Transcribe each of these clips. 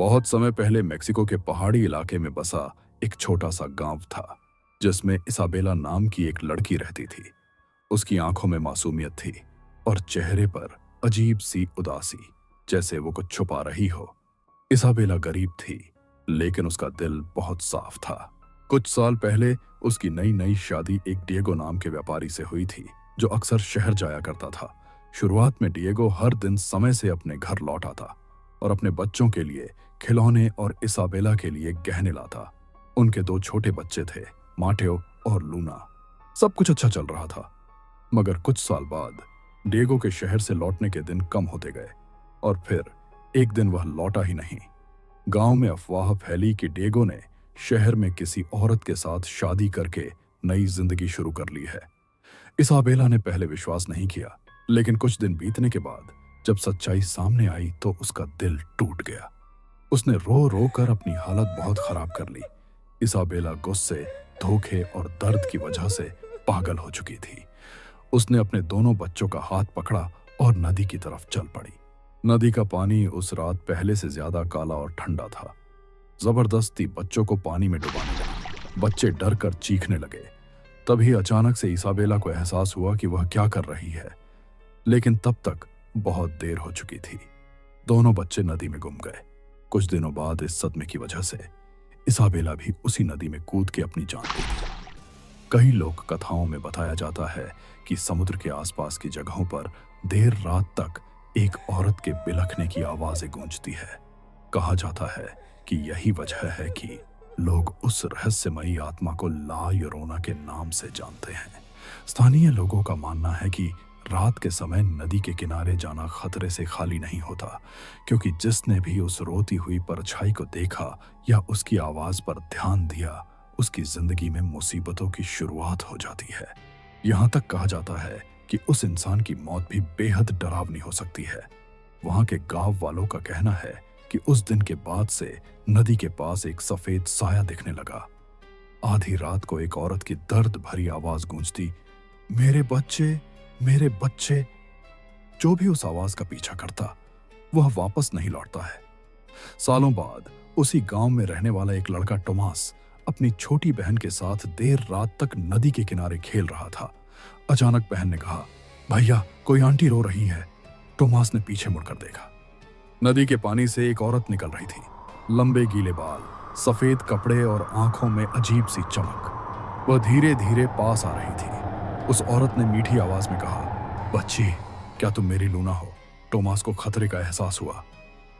बहुत समय पहले मेक्सिको के पहाड़ी इलाके में बसा एक छोटा सा गांव था, जिसमें इसाबेला नाम की एक लड़की रहती थी। उसकी आंखों में मासूमियत थी और चेहरे पर अजीब सी उदासी, जैसे वो कुछ छुपा रही हो। इसाबेला गरीब थी, लेकिन उसका दिल बहुत साफ था। कुछ साल पहले उसकी नई नई शादी एक डिएगो नाम के व्यापारी से हुई थी, जो अक्सर शहर जाया करता था। शुरुआत में डिएगो हर दिन समय से अपने घर लौट आता और अपने बच्चों के लिए खिलौने और इसाबेला के लिए गहने लाता। उनके 2 छोटे बच्चे थे, माटेओ और लूना। सब कुछ अच्छा चल रहा था, मगर कुछ साल बाद डिएगो के शहर से लौटने के दिन कम होते गए और फिर एक दिन वह लौटा ही नहीं। गांव में अफवाह फैली कि डिएगो ने शहर में किसी औरत के साथ शादी करके नई जिंदगी शुरू कर ली है। इसाबेला ने पहले विश्वास नहीं किया, लेकिन कुछ दिन बीतने के बाद जब सच्चाई सामने आई तो उसका दिल टूट गया। उसने रो रो कर अपनी हालत बहुत खराब कर ली। इसाबेला गुस्से, धोखे और दर्द की वजह से पागल हो चुकी थी। उसने अपने दोनों बच्चों का हाथ पकड़ा और नदी की तरफ चल पड़ी। नदी का पानी उस रात पहले से ज्यादा काला और ठंडा था। जबरदस्ती बच्चों को पानी में डुबाने लगी। बच्चे डर कर चीखने लगे। तभी अचानक से इसाबेला को एहसास हुआ कि वह क्या कर रही है, लेकिन तब तक बहुत देर हो चुकी थी। दोनों बच्चे नदी में गुम गए। कुछ दिनों बाद इस सदमे की वजह से इसाबेला भी उसी नदी में कूद के अपनी जान दे दी। कई लोक कथाओं में बताया जाता है कि समुद्र के आसपास की जगहों पर देर रात तक एक औरत के बिलखने की आवाजें गूंजती है। कहा जाता है कि यही वजह है कि लोग उस रहस्यमयी आत्मा को ला योरोना के नाम से जानते हैं। स्थानीय लोगों का मानना है कि रात के समय नदी के किनारे जाना खतरे से खाली नहीं होता, क्योंकि जिसने भी उस रोती हुई परछाई को देखा या उसकी आवाज पर ध्यान दिया, उसकी जिंदगी में मुसीबतों की शुरुआत हो जाती है। यहां तक कहा जाता है कि उस इंसान की मौत भी बेहद डरावनी हो सकती है। वहां के गांव वालों का कहना है कि उस दिन के बाद से नदी के पास एक सफेद साया दिखने लगा। आधी रात को एक औरत की दर्द भरी आवाज गूंजती, मेरे बच्चे, मेरे बच्चे। जो भी उस आवाज का पीछा करता, वह वापस नहीं लौटता है। सालों बाद उसी गांव में रहने वाला एक लड़का टोमास अपनी छोटी बहन के साथ देर रात तक नदी के किनारे खेल रहा था। अचानक बहन ने कहा, भैया, कोई आंटी रो रही है। टोमास ने पीछे मुड़कर देखा। नदी के पानी से एक औरत निकल रही थी। लंबे गीले बाल, सफेद कपड़े और आंखों में अजीब सी चमक। वह धीरे धीरे पास आ रही थी। उस औरत ने मीठी आवाज में कहा, बच्ची, क्या तुम मेरी लूना हो? टोमास को खतरे का एहसास हुआ।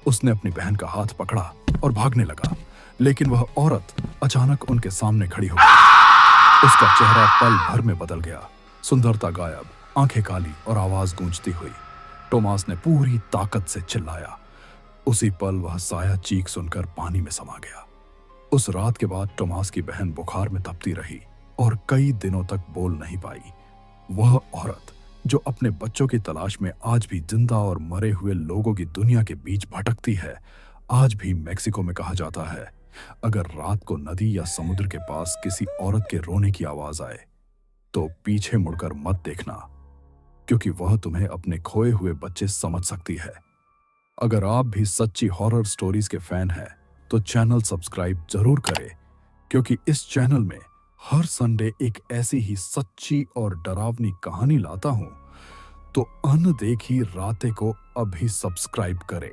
उसने अपनी बहन का हाथ पकड़ा और भागने लगा, लेकिन वह औरत अचानक उनके सामने खड़ी हो गई। उसका चेहरा पल भर में बदल गया। सुंदरता गायब, आंखें काली और आवाज गूंजती हुई। टोमास ने पूरी ताकत से चिल्लाया। उसी पल वह साया चीख सुनकर पानी में समा गया। उस रात के बाद टोमास की बहन बुखार में तपती रही और कई दिनों तक बोल नहीं पाई। वह औरत जो अपने बच्चों की तलाश में आज भी जिंदा और मरे हुए लोगों की दुनिया के बीच भटकती है, आज भी मेक्सिको में कहा जाता है, अगर रात को नदी या समुद्र के पास किसी औरत के रोने की आवाज आए तो पीछे मुड़कर मत देखना, क्योंकि वह तुम्हें अपने खोए हुए बच्चे समझ सकती है। अगर आप भी सच्ची हॉरर स्टोरीज के फैन हैं तो चैनल सब्सक्राइब जरूर करें, क्योंकि इस चैनल में हर संडे एक ऐसी ही सच्ची और डरावनी कहानी लाता हूं। तो अनदेखी रातें को अभी सब्सक्राइब करें।